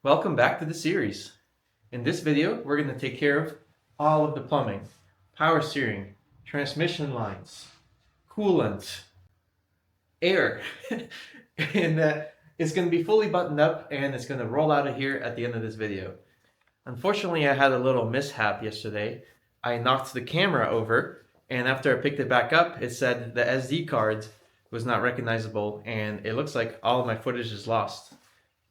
Welcome back to the series. In this video, we're going to take care of all of the plumbing, power steering, transmission lines, coolant, air, and it's going to be fully buttoned up and it's going to roll out of here at the end of this video. Unfortunately, I had a little mishap yesterday. I knocked the camera over, and after I picked it back up, it said the SD card was not recognizable and it looks like all of my footage is lost.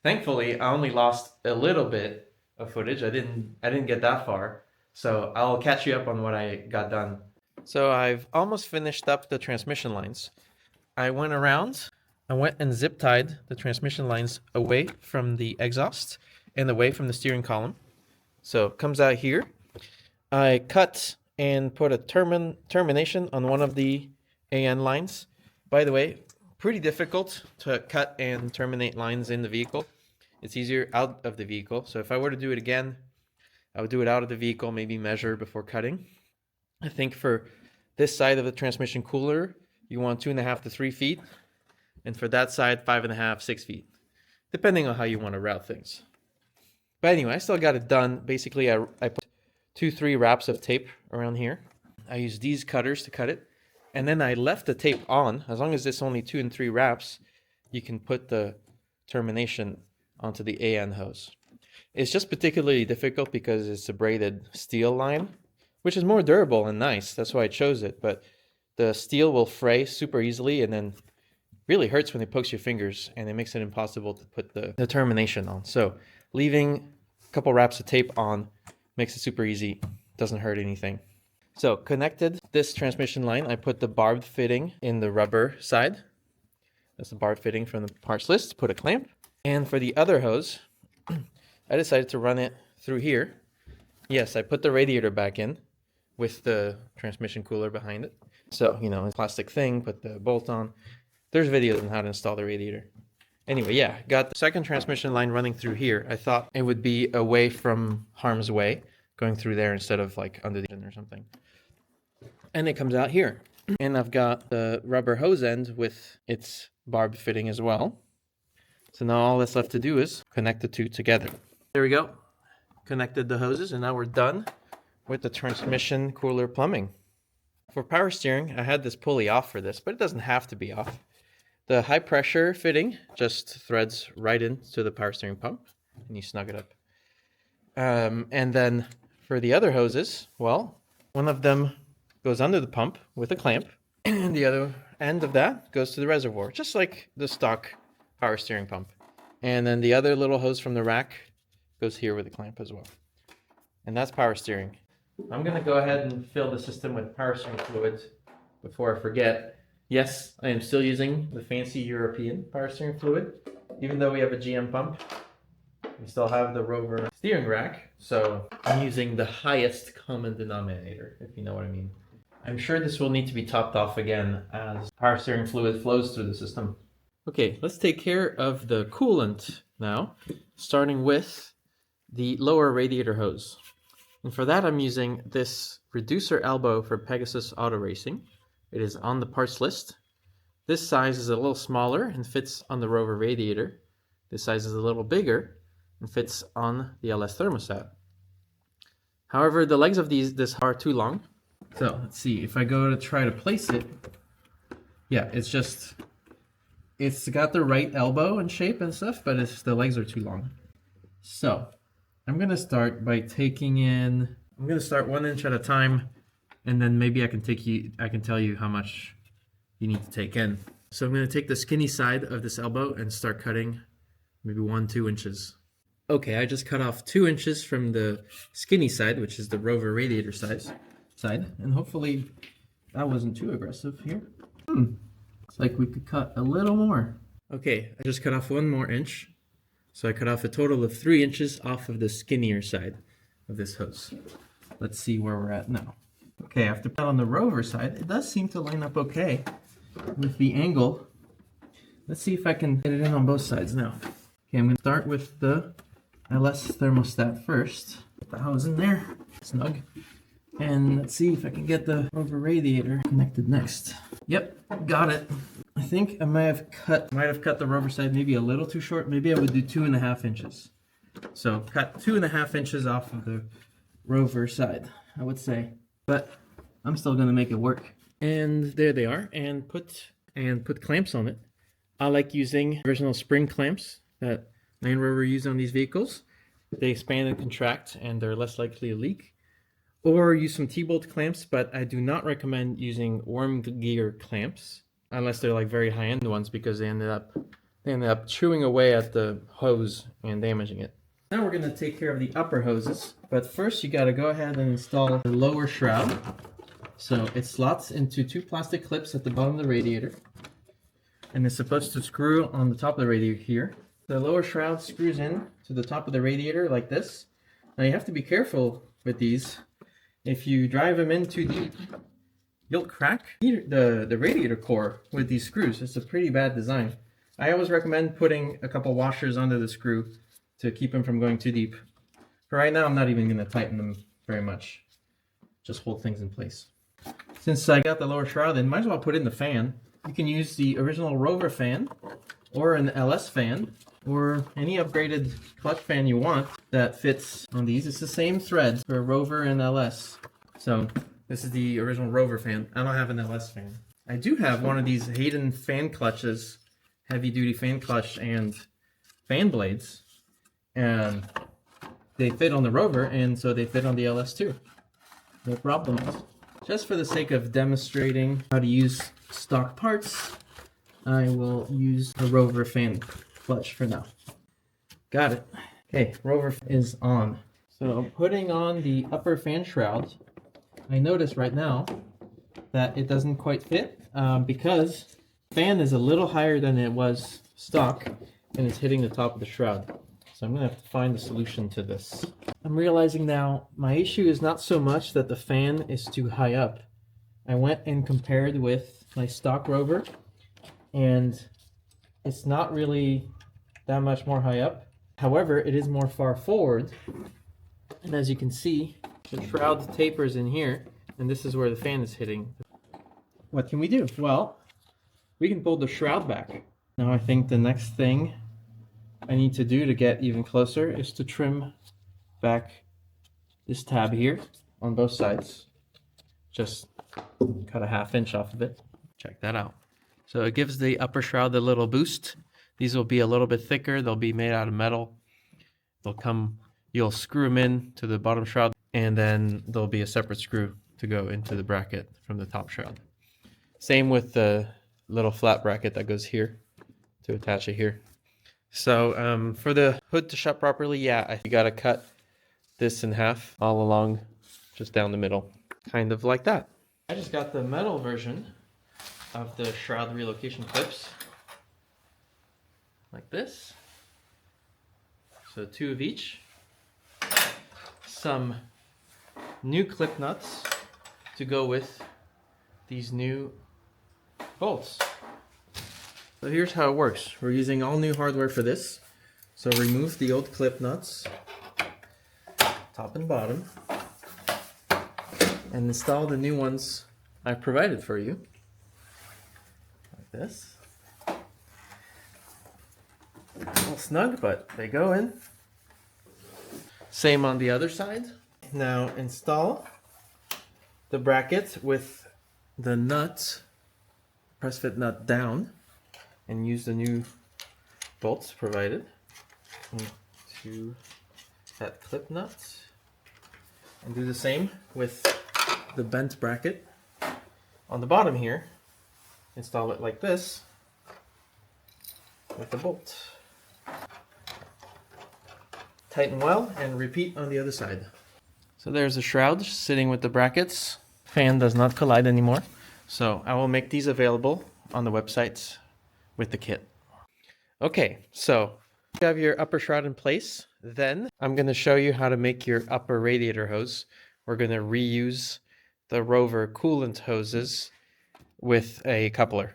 Thankfully, I only lost a little bit of footage. I didn't get that far. So I'll catch you up on what I got done. So I've almost finished up the transmission lines. I went and zip tied the transmission lines away from the exhaust and away from the steering column. So it comes out here. I cut and put a termination on one of the AN lines. By the way, pretty difficult to cut and terminate lines in the vehicle. It's easier out of the vehicle. So if I were to do it again, I would do it out of the vehicle, maybe measure before cutting. I think for this side of the transmission cooler, you want 2.5 to 3 feet. And for that side, 5.5, 6 feet, depending on how you want to route things. But anyway, I still got it done. Basically, I put 2-3 wraps of tape around here. I used these cutters to cut it. And then I left the tape on. As long as it's only 2 and 3 wraps, you can put the termination onto the AN hose. It's just particularly difficult because it's a braided steel line, which is more durable and nice. That's why I chose it. But the steel will fray super easily and then really hurts when it pokes your fingers, and it makes it impossible to put the termination on. So leaving a couple wraps of tape on makes it super easy. Doesn't hurt anything. So connected this transmission line, I put the barbed fitting in the rubber side. That's the barbed fitting from the parts list. Put a clamp. And for the other hose, I decided to run it through here. Yes, I put the radiator back in with the transmission cooler behind it. So, you know, it's a plastic thing, put the bolt on. There's videos on how to install the radiator. Anyway, yeah, got the second transmission line running through here. I thought it would be away from harm's way, going through there instead of like under the engine or something. And it comes out here. And I've got the rubber hose end with its barbed fitting as well. So now all that's left to do is connect the two together. There we go. Connected the hoses, and now we're done with the transmission cooler plumbing. For power steering, I had this pulley off for this, but it doesn't have to be off. The high pressure fitting just threads right into the power steering pump, and you snug it up. And then for the other hoses, well, one of them goes under the pump with a clamp, and the other end of that goes to the reservoir, just like the stock power steering pump. And then the other little hose from the rack goes here with a clamp as well. And that's power steering. I'm going to go ahead and fill the system with power steering fluid before I forget. Yes, I am still using the fancy European power steering fluid. Even though we have a GM pump, we still have the Rover steering rack. So I'm using the highest common denominator, if you know what I mean. I'm sure this will need to be topped off again as power steering fluid flows through the system. Okay, let's take care of the coolant now, starting with the lower radiator hose. And for that, I'm using this reducer elbow for Pegasus Auto Racing. It is on the parts list. This size is a little smaller and fits on the Rover radiator. This size is a little bigger and fits on the LS thermostat. However, the legs of this are too long. So let's see, if I go to try to place it, yeah, it's got the right elbow and shape and stuff, but the legs are too long. So I'm going to start by I'm going to start 1 inch at a time, and then maybe I can tell you how much you need to take in. So I'm going to take the skinny side of this elbow and start cutting maybe 1-2 inches. Okay, I just cut off 2 inches from the skinny side, which is the Rover radiator side, and hopefully that wasn't too aggressive here. It's like we could cut a little more. Okay, I just cut off 1 more inch. So I cut off a total of 3 inches off of the skinnier side of this hose. Let's see where we're at now. Okay, after on the Rover side, it does seem to line up okay with the angle. Let's see if I can get it in on both sides now. Okay, I'm going to start with the LS thermostat first. Put the hose in there, snug. And let's see if I can get the Rover radiator connected next. Yep, got it. I think I might have cut the Rover side maybe a little too short. Maybe I would do 2.5 inches. So cut 2.5 inches off of the rover side, I would say. But I'm still gonna make it work. And there they are, and put clamps on it. I like using original spring clamps that Land Rover used on these vehicles. They expand and contract, and they're less likely to leak. Or use some T-bolt clamps, but I do not recommend using worm gear clamps unless they're like very high-end ones, because they ended up chewing away at the hose and damaging it. Now we're going to take care of the upper hoses, but first you got to go ahead and install the lower shroud. So it slots into 2 plastic clips at the bottom of the radiator, and it's supposed to screw on the top of the radiator here. The lower shroud screws in to the top of the radiator like this. Now you have to be careful with these. If you drive them in too deep, you'll crack the radiator core with these screws. It's a pretty bad design. I always recommend putting a couple washers under the screw to keep them from going too deep. For right now, I'm not even going to tighten them very much. Just hold things in place. Since I got the lower shroud in, might as well put in the fan. You can use the original Rover fan, or an LS fan, or any upgraded clutch fan you want that fits on these. It's the same threads for Rover and LS. So this is the original Rover fan. I don't have an LS fan. I do have one of these Hayden fan clutches, heavy duty fan clutch and fan blades, and they fit on the Rover, and so they fit on the LS too. No problem. Just for the sake of demonstrating how to use stock parts, I will use the Rover fan clutch for now. Got it. Okay, Rover is on. So putting on the upper fan shroud, I notice right now that it doesn't quite fit because the fan is a little higher than it was stock, and it's hitting the top of the shroud. So I'm gonna have to find a solution to this. I'm realizing now my issue is not so much that the fan is too high up. I went and compared with my stock Rover, and it's not really that much more high up. However, it is more far forward, and as you can see, the shroud tapers in here, and this is where the fan is hitting. What can we do? Well, we can pull the shroud back. Now I think the next thing I need to do to get even closer is to trim back this tab here on both sides. Just cut a 1/2 inch off of it. Check that out. So it gives the upper shroud a little boost. These will be a little bit thicker. They'll be made out of metal. You'll screw them in to the bottom shroud, and then there'll be a separate screw to go into the bracket from the top shroud. Same with the little flat bracket that goes here to attach it here. So for the hood to shut properly, you gotta cut this in half all along, just down the middle, kind of like that. I just got the metal version of the shroud relocation clips, like this. So 2 of each. Some new clip nuts to go with these new bolts. So here's how it works. We're using all new hardware for this. So remove the old clip nuts, top and bottom, and install the new ones I've provided for you. Like this. A little snug, but they go in. Same on the other side. Now install the bracket with the nut, press fit nut down, and use the new bolts provided into that clip nut. And do the same with the bent bracket on the bottom here. Install it like this with the bolt. Tighten well and repeat on the other side. So there's the shroud sitting with the brackets. Fan does not collide anymore. So I will make these available on the websites with the kit. Okay, so you have your upper shroud in place. Then I'm going to show you how to make your upper radiator hose. We're going to reuse the Rover coolant hoses with a coupler.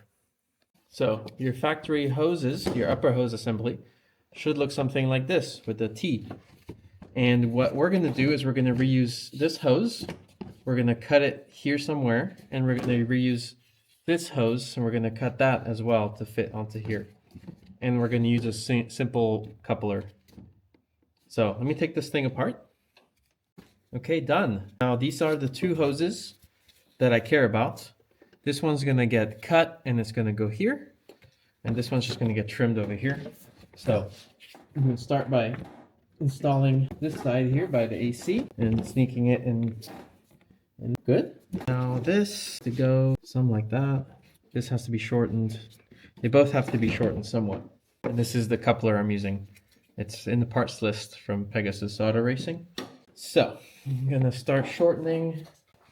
So your factory hoses, your upper hose assembly, should look something like this with a T. And what we're going to do is we're going to reuse this hose. We're going to cut it here somewhere, and we're going to reuse this hose, and we're going to cut that as well to fit onto here. And we're going to use a simple coupler. So let me take this thing apart. Okay, done. Now these are the two hoses that I care about. This one's gonna get cut and it's gonna go here. And this one's just gonna get trimmed over here. So I'm gonna start by installing this side here by the AC and sneaking it in. And good. Now this to go something like that. This has to be shortened. They both have to be shortened somewhat. And this is the coupler I'm using. It's in the parts list from Pegasus Auto Racing. So I'm gonna start shortening.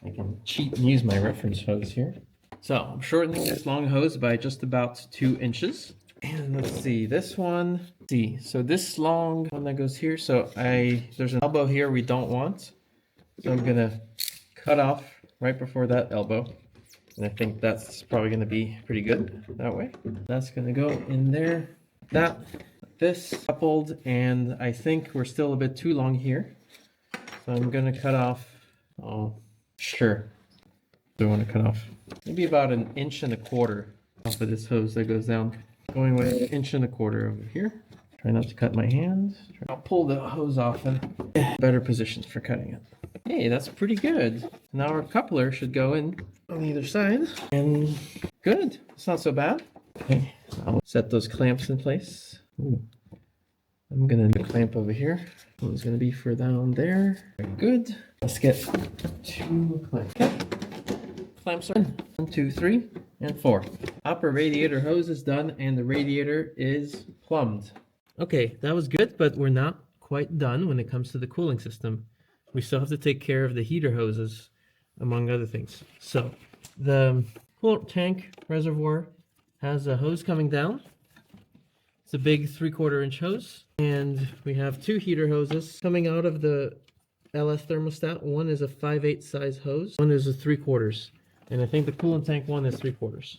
I can cheat and use my reference hose here. So I'm shortening this long hose by just about 2 inches. And let's see, this one, so this long one that goes here, so there's an elbow here we don't want. So I'm gonna cut off right before that elbow. And I think that's probably gonna be pretty good that way. That's gonna go in there, this coupled, and I think we're still a bit too long here. So I'm gonna cut off, sure. I want to cut off maybe about 1.25 inches off of this hose that goes down. Going with 1.25 inches over here. Try not to cut my hand. I'll pull the hose off and better positions for cutting it. Hey, that's pretty good. Now our coupler should go in on either side. And good. It's not so bad. Okay, I'll set those clamps in place. Ooh. I'm gonna do a clamp over here. One's gonna be for down there. Very good. Let's get 2 clamps. Okay. Clamps are in. 1, 2, 3, and 4. Upper radiator hose is done and the radiator is plumbed. Okay, that was good, but we're not quite done when it comes to the cooling system. We still have to take care of the heater hoses, among other things. So the coolant tank reservoir has a hose coming down. It's a big 3/4 inch hose, and we have 2 heater hoses coming out of the LS thermostat. One is a 5/8 size hose, one is a 3/4, and I think the coolant tank one is 3/4.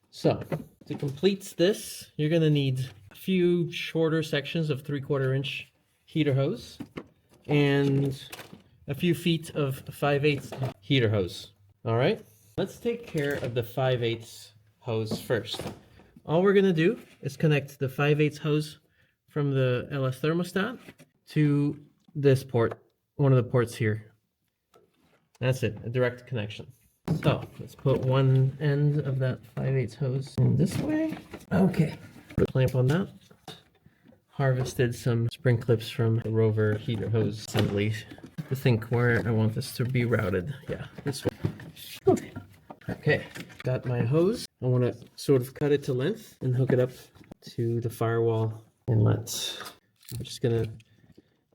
So to complete this, you're going to need a few shorter sections of 3/4 inch heater hose and a few feet of 5/8 heater hose. All right, let's take care of the 5/8 hose first. All we're going to do is connect the 5/8 hose from the LS thermostat to this port, one of the ports here. That's it, a direct connection. So let's put one end of that 5/8 hose in this way. Okay, put a clamp on that. Harvested some spring clips from the Rover heater hose assembly to think where I want this to be routed. Yeah, this way. Okay, got my hose. I want to sort of cut it to length and hook it up to the firewall inlet. I'm just gonna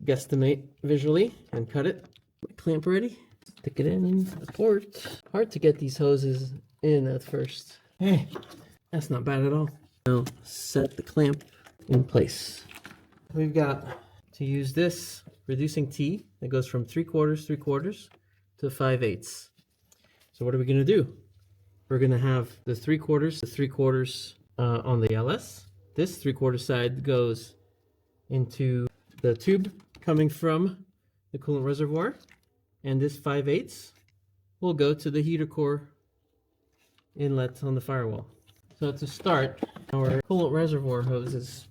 guesstimate visually and cut it. Clamp ready. Stick it in the port. Hard to get these hoses in at first. Hey, that's not bad at all. Now set the clamp in place. We've got to use this reducing T that goes from 3/4 to 5/8. So what are we gonna do? We're gonna have the 3/4 on the LS. This 3/4 side goes into the tube coming from the coolant reservoir, and this 5/8 will go to the heater core inlet on the firewall. So to start, our coolant reservoir hose is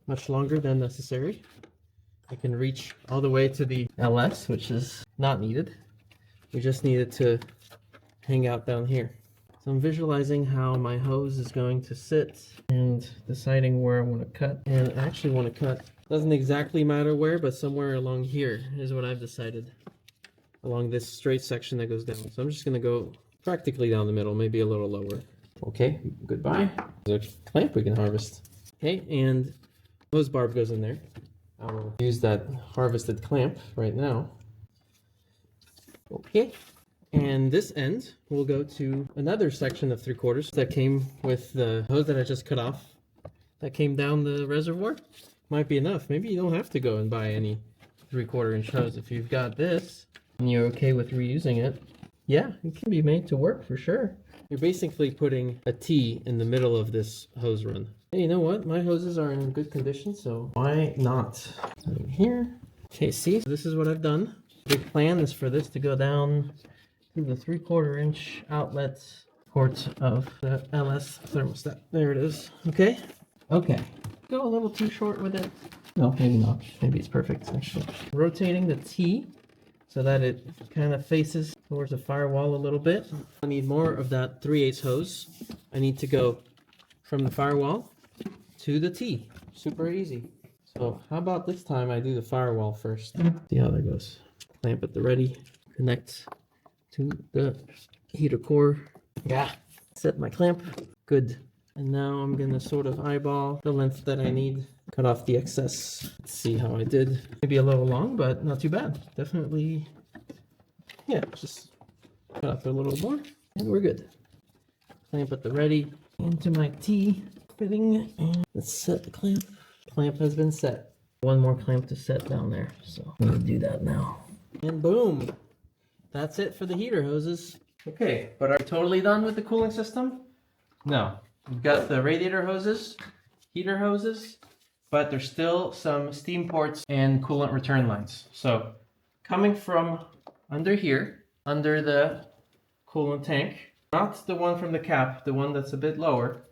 much longer than necessary. I can reach all the way to the LS, which is not needed. We just need it to hang out down here. So I'm visualizing how my hose is going to sit and deciding where I want to cut. And I actually want to cut, doesn't exactly matter where, but somewhere along here is what I've decided. Along this straight section that goes down. So I'm just going to go practically down the middle, maybe a little lower. Okay, goodbye. There's a clamp we can harvest. Okay, and hose barb goes in there. I will use that harvested clamp right now. Okay. And this end will go to another section of 3/4 that came with the hose that I just cut off. That came down the reservoir. Might be enough. Maybe you don't have to go and buy any 3/4 inch hose if you've got this and you're okay with reusing it. Yeah, it can be made to work for sure. You're basically putting a T in the middle of this hose run. Hey, you know what? My hoses are in good condition, so why not? So here. Okay, see, this is what I've done. The plan is for this to go down to the 3/4 inch outlet port of the LS thermostat. There it is. Okay. Okay. Go a little too short with it. No, maybe not. Maybe it's perfect actually. Rotating the T so that it kind of faces towards the firewall a little bit. I need more of that 3/8 hose. I need to go from the firewall to the T. Super easy. So how about this time I do the firewall first. See how that goes. Clamp at the ready, connect to the heater core. Yeah, set my clamp. Good. And now I'm gonna sort of eyeball the length that I need. Cut off the excess. Let's see how I did. Maybe a little long, but not too bad. Definitely, yeah, just cut off a little more and we're good. Clamp at the ready into my T fitting and let's set the clamp. Clamp has been set. One more clamp to set down there, so I'm gonna do that now. And boom, that's it for the heater hoses. Okay, but are we totally done with the cooling system? No, we've got the radiator hoses, heater hoses, but there's still some steam ports and coolant return lines. So coming from under here, under the coolant tank, not the one from the cap, the one that's a bit lower,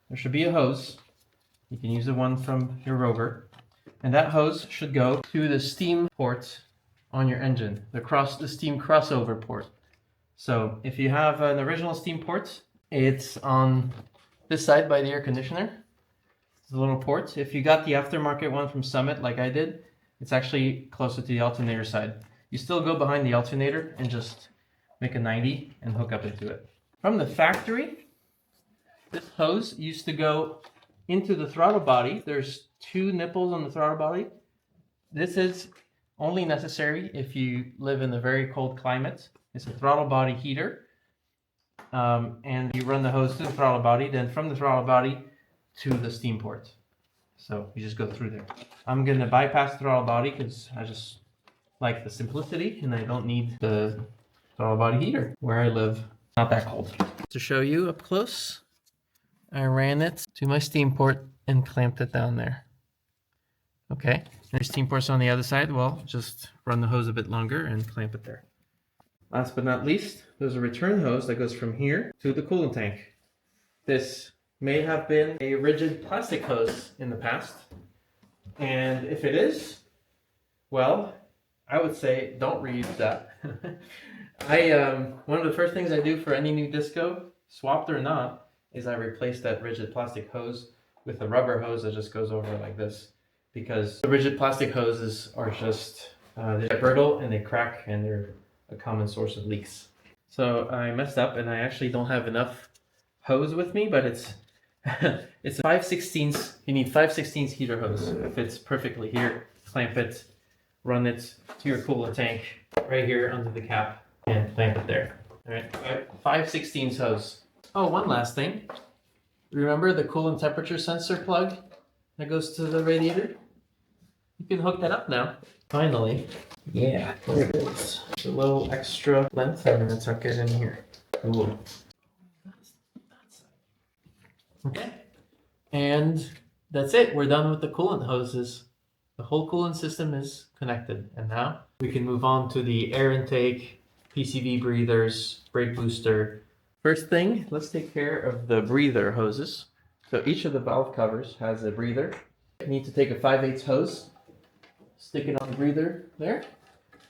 there should be a hose. You can use the one from your rover, and that hose should go to the steam port on your engine, the steam crossover port. So if you have an original steam port, it's on this side by the air conditioner. It's a little port. If you got the aftermarket one from Summit like I did, it's actually closer to the alternator side. You still go behind the alternator and just make a 90 and hook up into it. From the factory, this hose used to go into the throttle body. There's 2 nipples on the throttle body. This is only necessary if you live in a very cold climate. It's a throttle body heater. And you run the hose to the throttle body, then from the throttle body to the steam port. So you just go through there. I'm going to bypass the throttle body because I just like the simplicity and I don't need the throttle body heater. Where I live, not that cold. To show you up close, I ran it to my steam port and clamped it down there. Okay, there's steam ports on the other side. Well, just run the hose a bit longer and clamp it there. Last but not least, there's a return hose that goes from here to the coolant tank. This may have been a rigid plastic hose in the past. And if it is, well, I would say don't reuse that. One of the first things I do for any new disco, swapped or not, is I replace that rigid plastic hose with a rubber hose that just goes over like this. Because the rigid plastic hoses are just, they're brittle and they crack and they're a common source of leaks. So I messed up and I actually don't have enough hose with me, but it's it's a 5/16. You need 5/16 heater hose. It fits perfectly here. Clamp it, run it to your coolant tank right here under the cap and clamp it there. All right, 5/16 hose. Oh, one last thing. Remember the coolant temperature sensor plug that goes to the radiator? You can hook that up now. Finally. Yeah, there it is. It's a little extra length and I'm gonna tuck it in here. Cool. Okay. And that's it. We're done with the coolant hoses. The whole coolant system is connected. And now we can move on to the air intake, PCV breathers, brake booster. First thing, let's take care of the breather hoses. So each of the valve covers has a breather. You need to take a 5/8 hose, stick it on the breather there,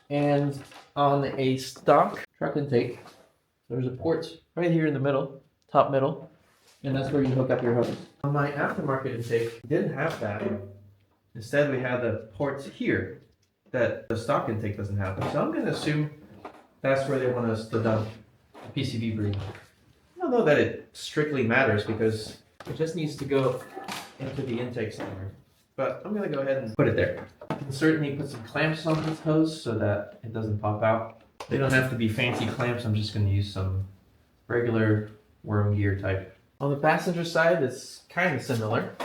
and on a stock truck intake, there's a port right here in the middle, top middle, and that's where you hook up your hose. On my aftermarket intake, we didn't have that. Instead, we had the ports here that the stock intake doesn't have. So I'm going to assume that's where they want us to dump the PCV breather. I don't know that it strictly matters because it just needs to go into the intake somewhere. But I'm going to go ahead and put it there. You can certainly put some clamps on this hose so that it doesn't pop out. They don't have to be fancy clamps. I'm just going to use some regular worm gear type. On the passenger side, it's kind of similar.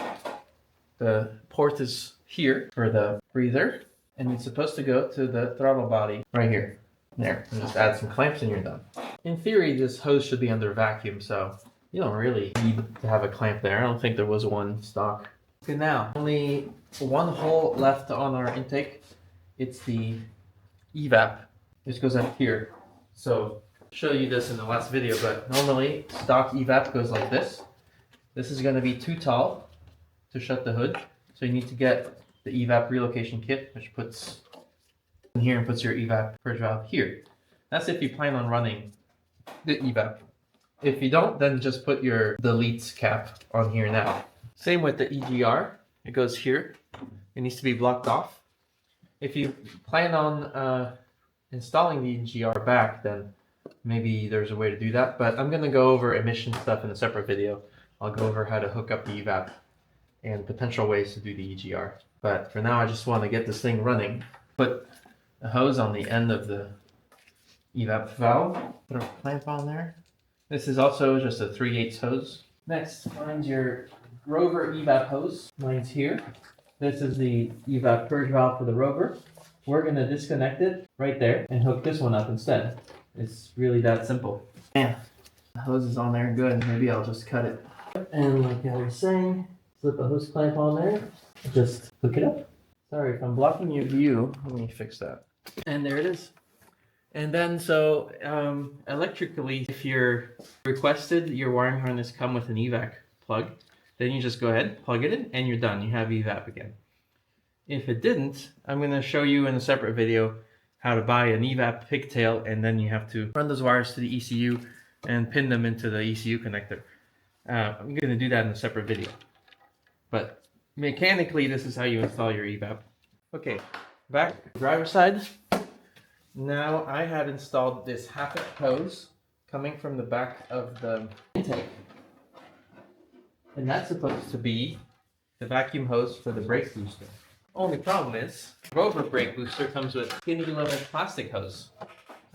The port is here for the breather, and it's supposed to go to the throttle body right here. There, and just add some clamps and you're done. In theory, this hose should be under vacuum, so you don't really need to have a clamp there. I don't think there was one stock. Okay, now, only one hole left on our intake. It's the EVAP. This goes up here. So, I'll show you this in the last video, but normally stock EVAP goes like this. This is going to be too tall to shut the hood, so you need to get the EVAP relocation kit, which puts in here and puts your EVAP purge valve here. That's if you plan on running the EVAP. If you don't, then just put your delete cap on here now. Same with the EGR. It goes here. It needs to be blocked off. If you plan on installing the EGR back, then maybe there's a way to do that. But I'm going to go over emission stuff in a separate video. I'll go over how to hook up the EVAP and potential ways to do the EGR. But for now, I just want to get this thing running. Put a hose on the end of the EVAP valve. Put a clamp on there. This is also just a 3/8 hose. Next, find your Rover EVAP hose. Mine's here. This is the EVAP purge valve for the Rover. We're going to disconnect it right there and hook this one up instead. It's really that simple. Man, the hose is on there good. Maybe I'll just cut it. And like I was saying, slip a hose clamp on there. Just hook it up. Sorry if I'm blocking your view. Let me fix that. And there it is. And then so electrically, if you're requested your wiring harness come with an EVAC plug, then you just go ahead, plug it in, and you're done. You have EVAP again. If it didn't, I'm going to show you in a separate video how to buy an EVAP pigtail, and then you have to run those wires to the ECU and pin them into the ECU connector. I'm going to do that in a separate video. But mechanically, this is how you install your EVAP. Okay, back to the driver's side. Now I have installed this half-inch hose coming from the back of the intake. And that's supposed to be the vacuum hose for the brake booster. Only problem is, Rover brake booster comes with skinny little plastic hose.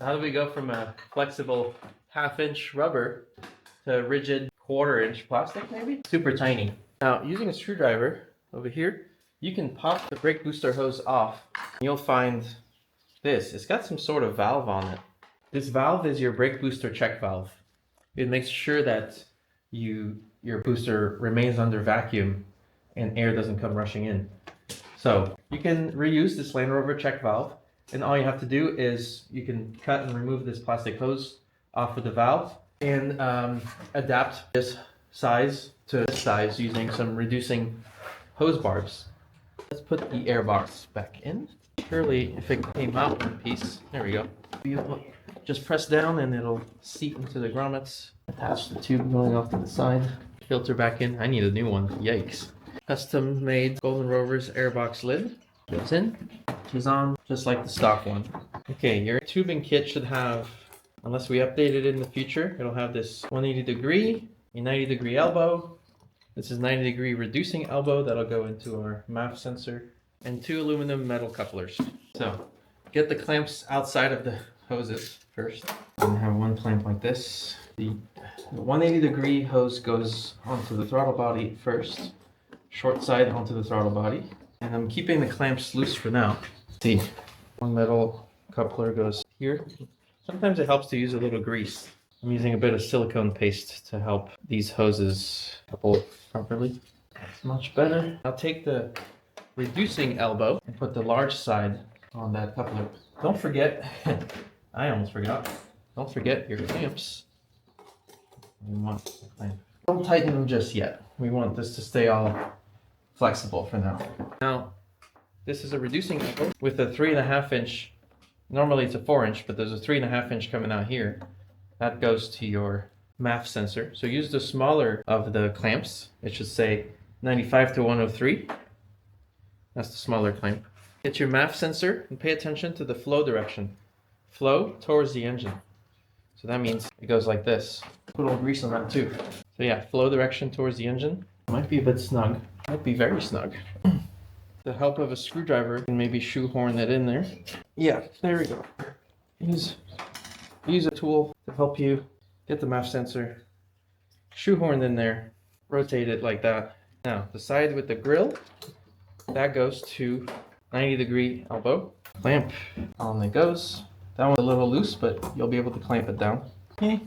How do we go from a flexible half-inch rubber to rigid quarter-inch plastic maybe? Super tiny. Now, using a screwdriver over here, you can pop the brake booster hose off. You'll find this. It's got some sort of valve on it. This valve is your brake booster check valve. It makes sure that your booster remains under vacuum and air doesn't come rushing in. So you can reuse this Land Rover check valve, and all you have to do is you can cut and remove this plastic hose off of the valve and adapt this size to this size using some reducing hose barbs. Let's put the air box back in. Surely if it came out in one piece, there we go. You just press down and it'll seat into the grommets. Attach the tube going off to the side. Filter back in. I need a new one. Yikes. Custom made Golden Rovers airbox lid. Goes in. Which is on just like the stock one. Okay, your tubing kit should have, unless we update it in the future, it'll have this 180 degree, a 90 degree elbow. This is 90 degree reducing elbow that'll go into our MAF sensor, and 2 aluminum metal couplers. So get the clamps outside of the hoses first. I'm gonna have one clamp like this. The 180 degree hose goes onto the throttle body first, short side onto the throttle body, and I'm keeping the clamps loose for now. See, one metal coupler goes here. Sometimes it helps to use a little grease. I'm using a bit of silicone paste to help these hoses couple properly. That's much better. I'll take the reducing elbow and put the large side on that coupler. Don't forget, I almost forgot, don't forget your clamps. We want the clamp. Don't tighten them just yet. We want this to stay all flexible for now. Now, this is a reducing elbow with a 3.5 inch. Normally it's a 4 inch, but there's a 3.5 inch coming out here. That goes to your MAF sensor. So use the smaller of the clamps. It should say 95 to 103. That's the smaller clamp. Get your MAF sensor and pay attention to the flow direction. Flow towards the engine. So that means it goes like this. Put a little grease on that too. So yeah, flow direction towards the engine. Might be a bit snug. Might be very snug. The help of a screwdriver, and maybe shoehorn it in there. Yeah, there we go. Use a tool to help you get the MAF sensor shoehorned in there. Rotate it like that. Now, the side with the grill, that goes to 90 degree elbow. Clamp on it goes. That one's a little loose, but you'll be able to clamp it down. Okay,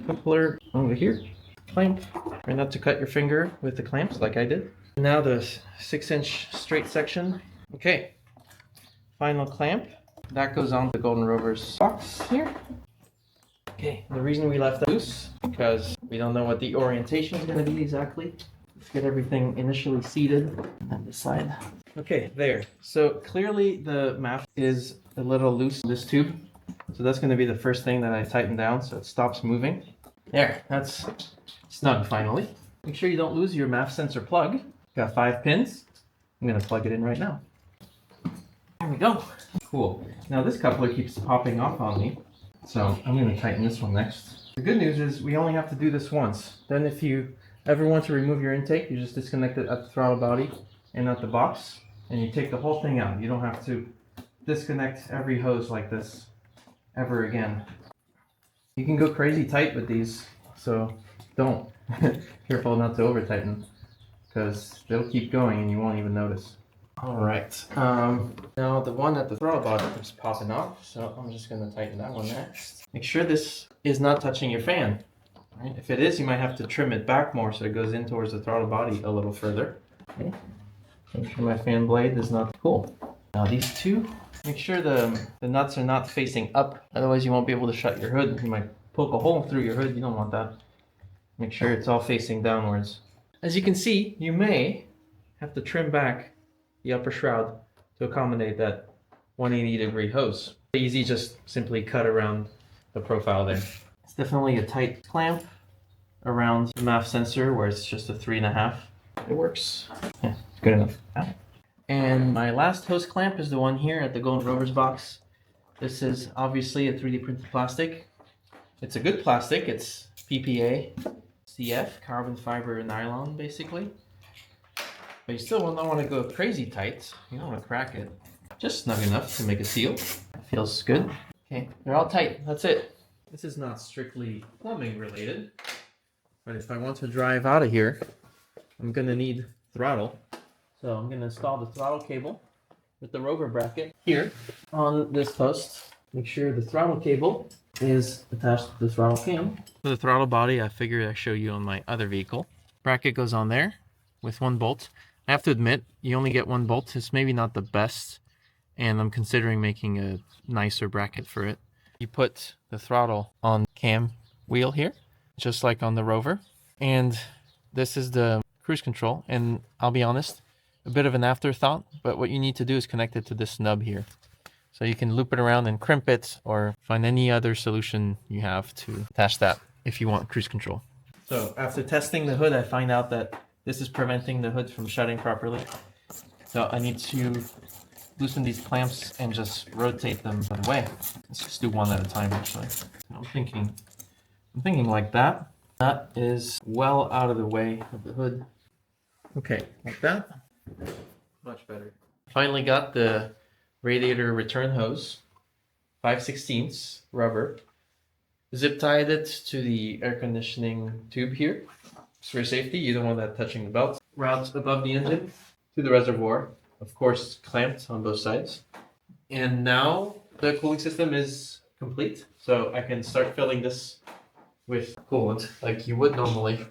coupler over here. Clamp. Try not to cut your finger with the clamps like I did. Now the 6 inch straight section. Okay, final clamp. That goes on the Golden Rovers box here. Okay, the reason we left that loose, because we don't know what the orientation is going to be exactly. Let's get everything initially seated and decide. Okay, there. So clearly the map is a little loose in this tube. So that's going to be the first thing that I tighten down so it stops moving. There, that's snug finally. Make sure you don't lose your MAF sensor plug. Got 5 pins. I'm going to plug it in right now. There we go. Cool. Now this coupler keeps popping off on me, so I'm going to tighten this one next. The good news is we only have to do this once. Then if you ever want to remove your intake, you just disconnect it at the throttle body and at the box, and you take the whole thing out. You don't have to disconnect every hose like this ever again. You can go crazy tight with these, so don't. Careful not to over tighten, because they'll keep going and you won't even notice. Alright, now the one at the throttle body is popping off, so I'm just going to tighten that one next. Make sure this is not touching your fan. Right? If it is, you might have to trim it back more so it goes in towards the throttle body a little further. Okay. Make sure my fan blade is not cool. Now these two, make sure the nuts are not facing up, otherwise you won't be able to shut your hood. You might poke a hole through your hood, you don't want that. Make sure it's all facing downwards. As you can see, you may have to trim back the upper shroud to accommodate that 180-degree hose. Easy, just simply cut around the profile there. It's definitely a tight clamp around the MAF sensor where it's just a 3.5. It works. Yeah, good enough. And my last hose clamp is the one here at the Golden Rovers box. This is obviously a 3D printed plastic. It's a good plastic. It's PPA, CF, carbon fiber nylon, basically. But you still don't want to go crazy tight. You don't want to crack it. Just snug enough to make a seal. Feels good. Okay, they're all tight. That's it. This is not strictly plumbing related, but if I want to drive out of here, I'm going to need throttle. So I'm going to install the throttle cable with the rover bracket here on this post. Make sure the throttle cable is attached to the throttle cam. For the throttle body, I figured I'd show you on my other vehicle. Bracket goes on there with 1 bolt. I have to admit, you only get 1 bolt. It's maybe not the best, and I'm considering making a nicer bracket for it. You put the throttle on cam wheel here, just like on the Rover. And this is the cruise control. And I'll be honest, a bit of an afterthought, but what you need to do is connect it to this nub here. So you can loop it around and crimp it, or find any other solution you have to attach that if you want cruise control. So after testing the hood, I find out that this is preventing the hood from shutting properly. So I need to loosen these clamps and just rotate them out of the way. Let's just do one at a time, actually. So I'm thinking like that. That is well out of the way of the hood. Okay, like that. Much better. Finally got the radiator return hose, 5/16 rubber. Zip tied it to the air conditioning tube here. Just for safety, you don't want that touching the belt. Route above the engine to the reservoir, of course clamped on both sides. And now the cooling system is complete, so I can start filling this with coolant like you would normally.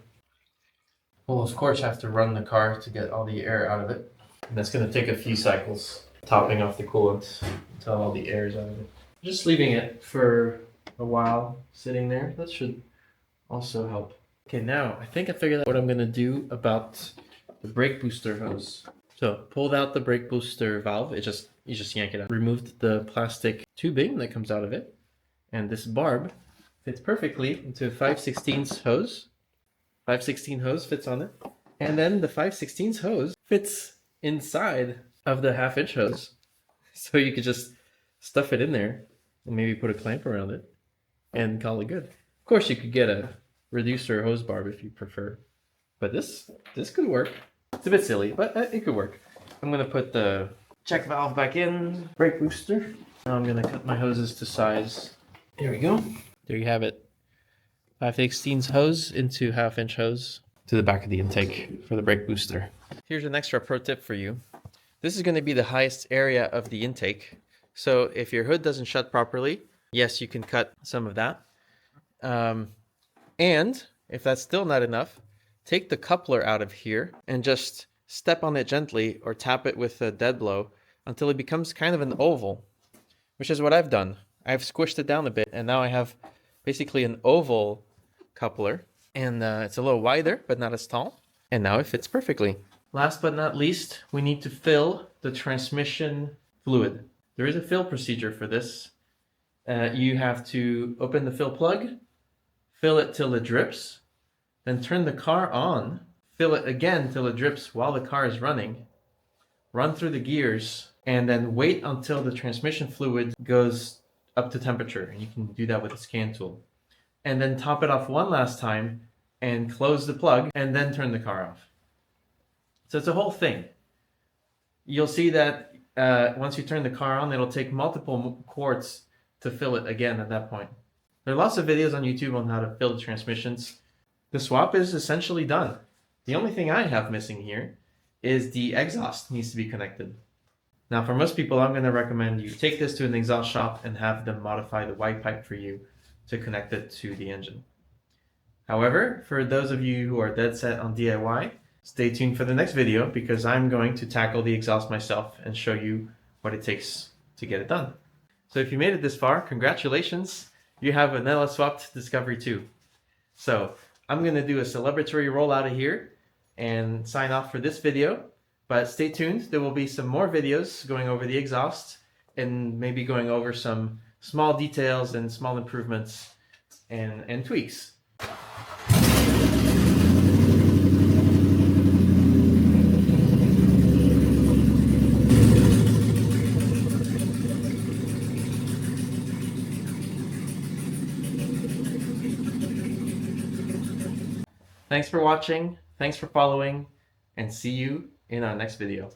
We'll of course have to run the car to get all the air out of it. And that's going to take a few cycles, topping off the coolant until all the air is out of it. Just leaving it for a while sitting there, that should also help. Okay, now I think I figured out what I'm going to do about the brake booster hose. So pulled out the brake booster valve, you just yank it out. Removed the plastic tubing that comes out of it, and this barb fits perfectly into a 5/16 hose. 5/16 hose fits on it, and then the 5/16 hose fits inside of the 1/2-inch hose. So you could just stuff it in there and maybe put a clamp around it and call it good. Of course, you could get a reducer hose barb if you prefer, but this could work. It's a bit silly, but it could work. I'm gonna put the check valve back in, brake booster. Now I'm gonna cut my hoses to size. There we go. There you have it. 5/16 hose into 1/2-inch hose to the back of the intake for the brake booster. Here's an extra pro tip for you. This is going to be the highest area of the intake. So if your hood doesn't shut properly, yes, you can cut some of that. And if that's still not enough, take the coupler out of here and just step on it gently or tap it with a dead blow until it becomes kind of an oval, which is what I've done. I've squished it down a bit, and now I have basically an oval coupler, and it's a little wider but not as tall, and now it fits perfectly. Last but not least, we need to fill the transmission fluid. There is a fill procedure for this. You have to open the fill plug, fill it till it drips, then turn the car on, fill it again till it drips while the car is running, run through the gears, and then wait until the transmission fluid goes up to temperature. And you can do that with a scan tool. And then top it off one last time and close the plug and then turn the car off. So it's a whole thing. You'll see that once you turn the car on, it'll take multiple quarts to fill it again at that point. There are lots of videos on YouTube on how to fill the transmissions. The swap is essentially done. The only thing I have missing here is the exhaust needs to be connected. Now for most people, I'm going to recommend you take this to an exhaust shop and have them modify the Y pipe for you to connect it to the engine. However, for those of you who are dead set on DIY, stay tuned for the next video because I'm going to tackle the exhaust myself and show you what it takes to get it done. So if you made it this far, congratulations, you have an LS swapped Discovery 2. So I'm going to do a celebratory roll out of here and sign off for this video, but stay tuned. There will be some more videos going over the exhaust and maybe going over some small details and small improvements and tweaks. Thanks for watching, thanks for following, and see you in our next video.